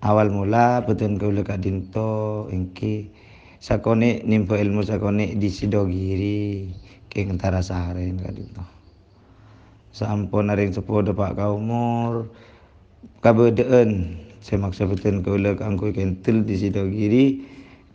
Awal mula peten kaula Kak Dinto engki sakone nimpo ilmu sakone di Sidogiri ke Ngentara Saren Kak Dinto. Sampun aring sepodo Pak ka umur kabedeen semaksa peten kaula kanggo kentel di Sidogiri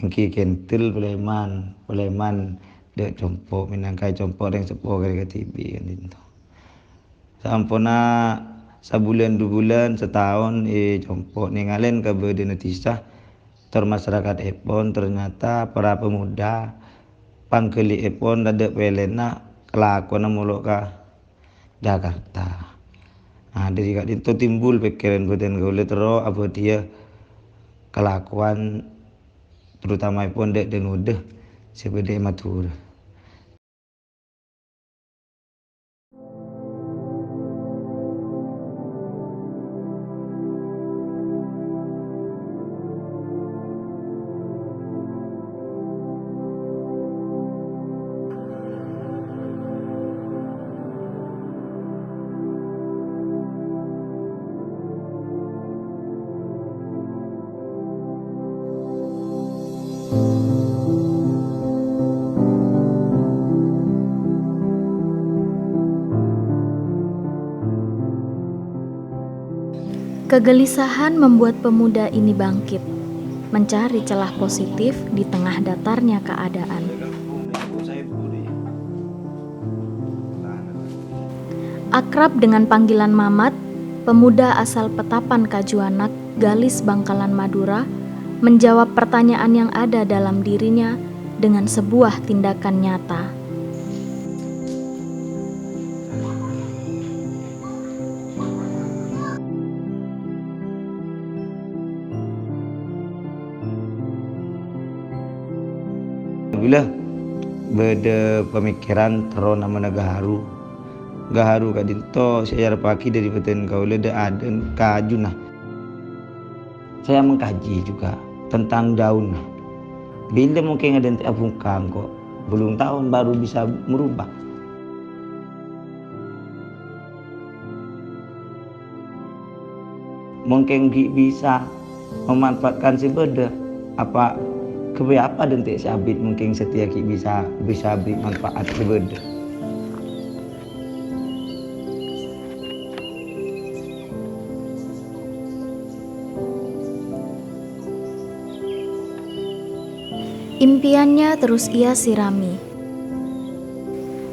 engki kentel Pleman dek compo minangkai compo ring sepo kare KTB Kak Dinto. Sampuna sebulan 2 bulan setahun compo ningalen ke bede notisah tor masyarakat epon ternyata para pemuda pangkeli epon dadak pelena kelakuan muluk ka Jakarta. Nah, dari Kak itu timbul pikiran badan gaule tero apa dia kelakuan terutama epon dek dan udah sebede matur. Kegelisahan membuat pemuda ini bangkit, mencari celah positif di tengah datarnya keadaan. Akrab dengan panggilan Mamat, pemuda asal Petapan Kajuanak, Galis Bangkalan Madura, menjawab pertanyaan yang ada dalam dirinya dengan sebuah tindakan nyata. Bila beda pemikiran tero nama gaharu Kak Dinto saya pagi dari peten kaula ada kaju nah. Saya mengkaji juga tentang daun. Bila mungkin ada apungkang kok belum tahun baru bisa merubah. Mungkin bisa memanfaatkan si beda apa keberapa dentik si abid mungkin setia bisa beri manfaat si beda. Impiannya terus ia sirami,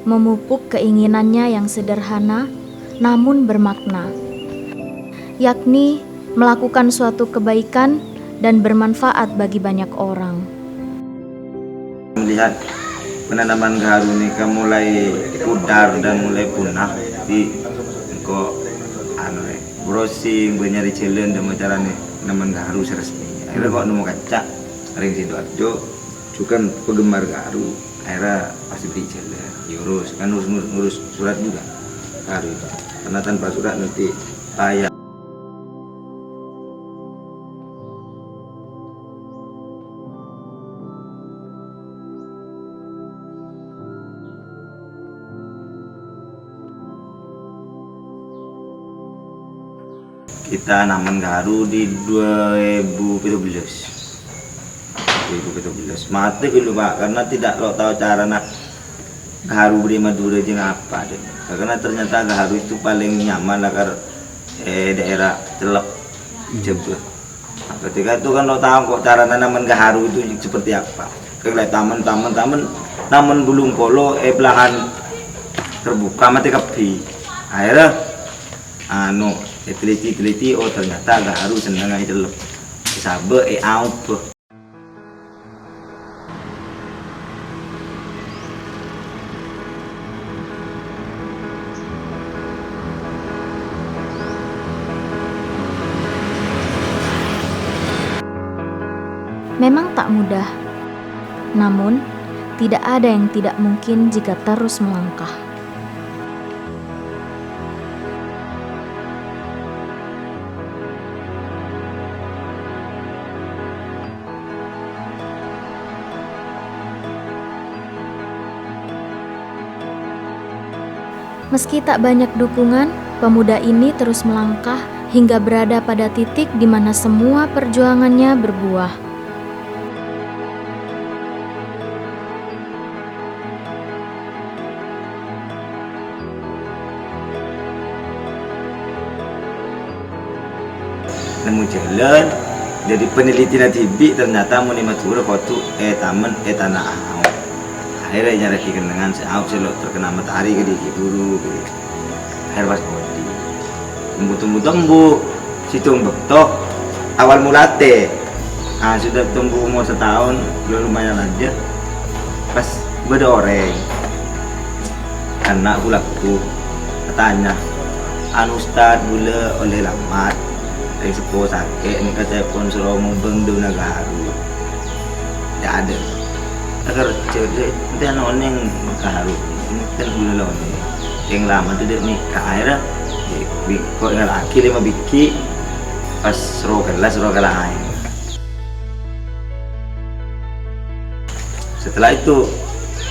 memupuk keinginannya yang sederhana namun bermakna, yakni melakukan suatu kebaikan dan bermanfaat bagi banyak orang. Melihat penanaman gaharu ini mulai pudar dan mulai punah, di kok browsing nyari challenge dan carane naman gaharu seresmi. Akhirnya kok nemu kaca ring Sidoarjo juga penggemar gaharu, akhirnya pasti beri challenge. Urus kan ngurus surat juga gaharu itu. Karena tanpa surat nanti payah. Kita naman gaharu di 2017 mati dulu Pak, karena tidak lo tahu cara nak gaharu beri Madura jeng apa deh. Karena ternyata gaharu itu paling nyaman lah daerah Celep Jember. Nah, ketika itu kan lo tahu kok cara nanaman gaharu itu seperti apa. Kayak taman namun belum polo belahan terbuka mati kepi. Akhirnya teliti oh ternyata gaharu seneng aja Celep. Sabe aup. Memang tak mudah, namun tidak ada yang tidak mungkin jika terus melangkah. Meski tak banyak dukungan, pemuda ini terus melangkah hingga berada pada titik di mana semua perjuangannya berbuah. Nemu jalan jadi peneliti tibi ternyata mau Madura kotu taman tanah ahau. Akhirnya nyari kenangan seau selok terkena matahari ke di buru gitu. Akhir pas bodi tumbuh tumbuh situng betok awal mulate sudah tumbuh umur setahun lumayan aja pas beda oreng anak pulaku katanya Ustad gula oleh lamat dari sepuh sakit ini kata pun suruh mubeng do nagaru tidak ada agar cerdik nanti anak oneng nagaru ini kan gula lawan yang lama tu dia nikah akhirnya kok dengan laki 5 biki pas suruh kalah lain. Setelah itu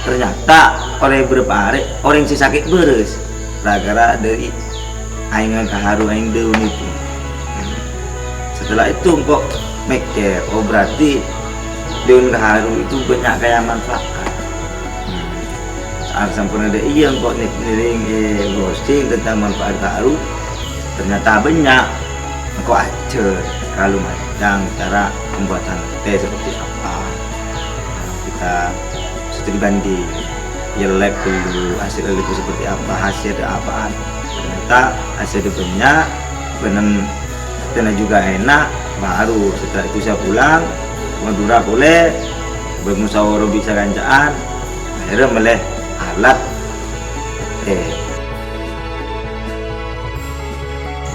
ternyata oleh beberapa hari orang si sakit beres gara-gara dari aingan kaharu aing deun itu. Setelah itu kok mikir, oh berarti deun kaharu itu banyak kayak manfaat. Saat sampun ada iya kok niring ghosting tentang manfaat kaharu ternyata banyak. Kok ajar kalau macam cara pembuatan teh seperti apa kita studi banding jelek dulu hasil itu seperti apa hasil apaan ternyata hasil banyak benar juga enak baru setelah itu saya pulang Madura boleh bermusyawarah bisa kancaan akhirnya meleh alat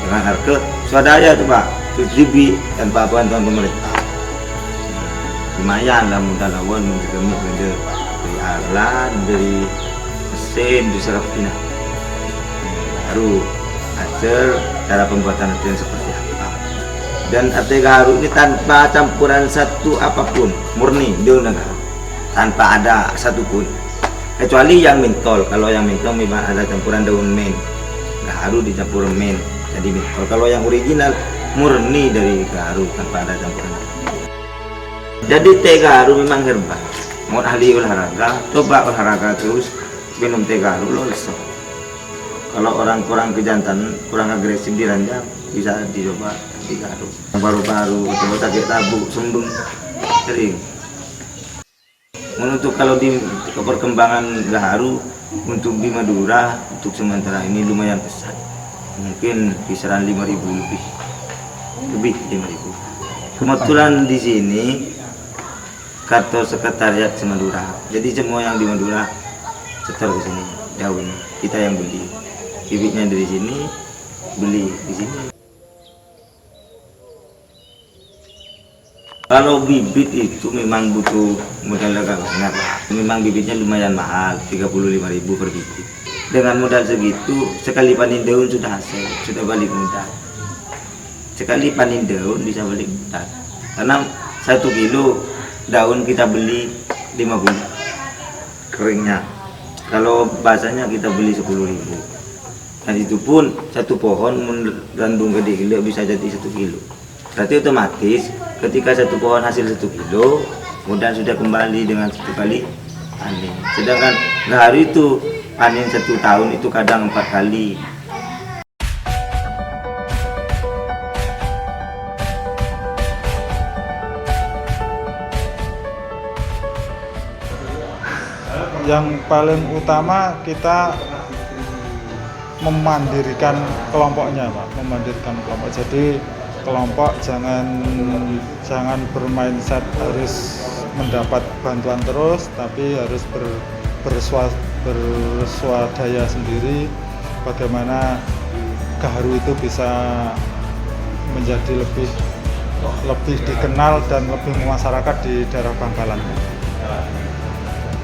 dengan harga swadaya tuh Pak 7.000 tanpa bantuan pemerintah lumayan lah mudah lawan menjemuk dari alat dari mesin diserap ini baru ajar cara pembuatan itu seperti apa dan ate gaharu ini tanpa campuran satu apapun murni daun gaharu tanpa ada satupun kecuali yang mentol kalau yang mentol memang ada campuran daun mint gaharu dicampur mint jadi mentol kalau yang original murni dari gaharu tanpa ada campuran jadi teh gaharu memang herbal mau ahli olahraga coba olahraga terus minum teh gaharu lo bisa kalau orang kurang kejantan kurang agresif di ranjang bisa dicoba teh gaharu baru-baru coba sakit tabuk sembung sering untuk kalau di perkembangan gaharu untuk di Madura untuk sementara ini lumayan besar mungkin kisaran 5.000 lebih 5.000 kebetulan di sini kantor sekretariat Madura jadi semua yang di Madura setor ke sini daun kita yang beli bibitnya dari sini beli di sini kalau bibit itu memang butuh modal agak banyak memang bibitnya lumayan mahal 35.000 per bibit dengan modal segitu sekali panen daun sudah hasil sudah balik modal sekali panen daun bisa balik modal karena 1 kilo daun kita beli 50 keringnya kalau basahnya kita beli 10.000 dan itu pun 1 pohon mengandung gede kilo bisa jadi 1 kilo berarti otomatis ketika 1 pohon hasil 1 kilo modal sudah kembali dengan 1 kali panen sedangkan gaharu itu panen 1 tahun itu kadang 4 kali. Yang paling utama kita memandirikan kelompoknya Pak, memandirikan kelompok. Jadi kelompok jangan bermindset harus mendapat bantuan terus, tapi harus berswadaya sendiri bagaimana gaharu itu bisa menjadi lebih dikenal dan lebih memasyarakat di daerah Bangkalan.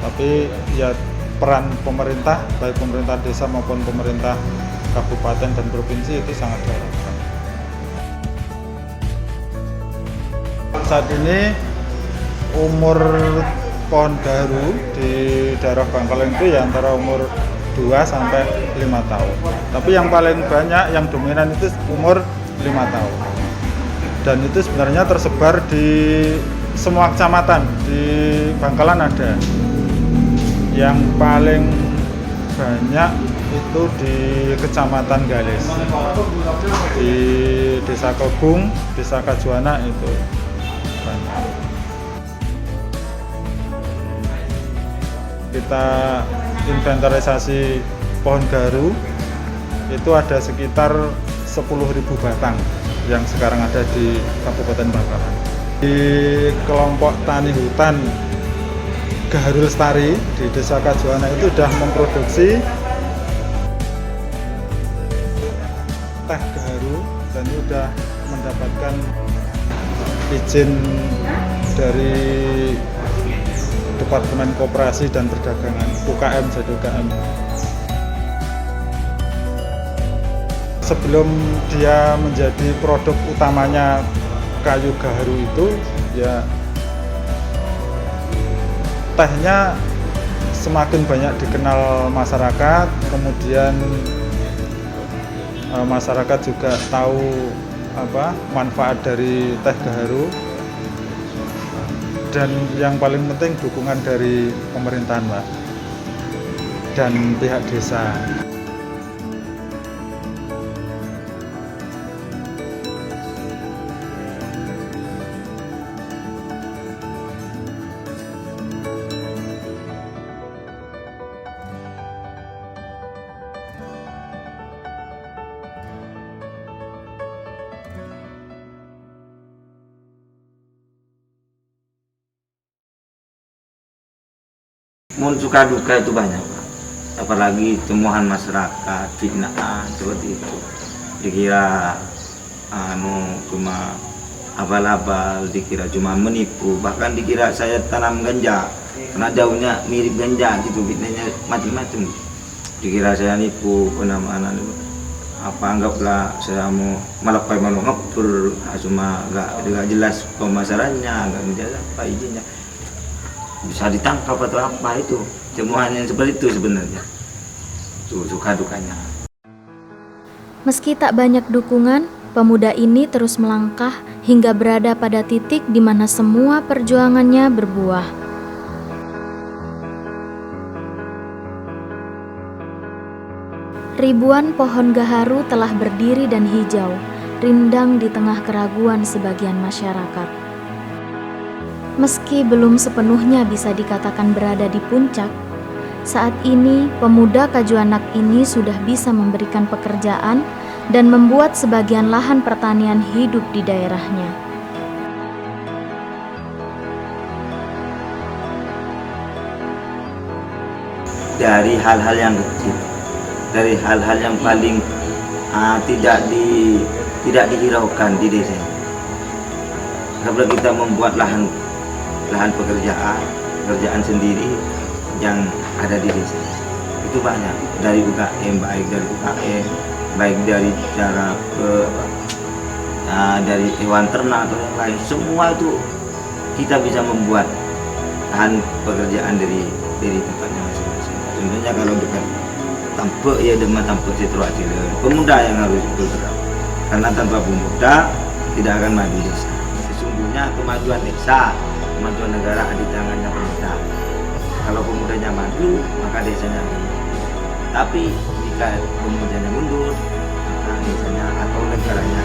Tapi ya peran pemerintah baik pemerintah desa maupun pemerintah kabupaten dan provinsi itu sangat diharapkan. Saat ini umur pohon gaharu di daerah Bangkalan itu ya antara umur 2 sampai 5 tahun. Tapi yang paling banyak yang dominan itu umur 5 tahun. Dan itu sebenarnya tersebar di semua kecamatan di Bangkalan ada. Yang paling banyak itu di Kecamatan Galis, di Desa Kegung, Desa Kajuana itu banyak. Kita inventarisasi pohon garu itu ada sekitar 10.000 batang yang sekarang ada di Kabupaten Bangkalan. Di kelompok tani hutan Gaharu Lestari di Desa Kajuana itu sudah memproduksi teh gaharu dan sudah mendapatkan izin dari Departemen Koperasi dan Perdagangan UKM jadi UKM. Sebelum dia menjadi produk utamanya kayu gaharu itu, ya tehnya semakin banyak dikenal masyarakat, kemudian masyarakat juga tahu manfaat dari teh gaharu, dan yang paling penting dukungan dari pemerintahan, Pak, dan pihak desa. Mun suka duka itu banyak, Pak. Apalagi temuan masyarakat, fitnah seperti itu. Dikira cuma abal-abal, dikira cuma menipu, bahkan dikira saya tanam ganja karena daunnya mirip ganja gitu, fitnahnya macam-macam. Dikira saya nipu penamaan anggaplah saya mau malapai mau ngepur, cuma nggak jelas pemasarannya, nggak jelas apa izinnya. Bisa ditangkap atau apa, itu temuannya seperti itu sebenarnya. Tuh suka dukanya. Meski tak banyak dukungan, pemuda ini terus melangkah hingga berada pada titik di mana semua perjuangannya berbuah. Ribuan pohon gaharu telah berdiri dan hijau, rindang di tengah keraguan sebagian masyarakat. Meski belum sepenuhnya bisa dikatakan berada di puncak, saat ini pemuda Kajuanak ini sudah bisa memberikan pekerjaan dan membuat sebagian lahan pertanian hidup di daerahnya. Dari hal-hal yang kecil, dari hal-hal yang paling tidak dihiraukan di desa. Kalau kita membuat lahan pekerjaan sendiri yang ada di desa, itu banyak, dari UKM, baik dari cara dari hewan ternak atau yang lain, semua itu kita bisa membuat lahan pekerjaan dari tempatnya masing-masing. Contohnya kalau dekat Tampek, ya dengan Tampek Situasi, pemuda yang harus bergerak, karena tanpa pemuda tidak akan maju desa. Sesungguhnya kemajuan desa, kemajuan negara ada di tangannya pemuda. Kalau pemudanya maju, maka desanya akan maju. Tapi jika pemudanya mundur, maka desanya atau negaranya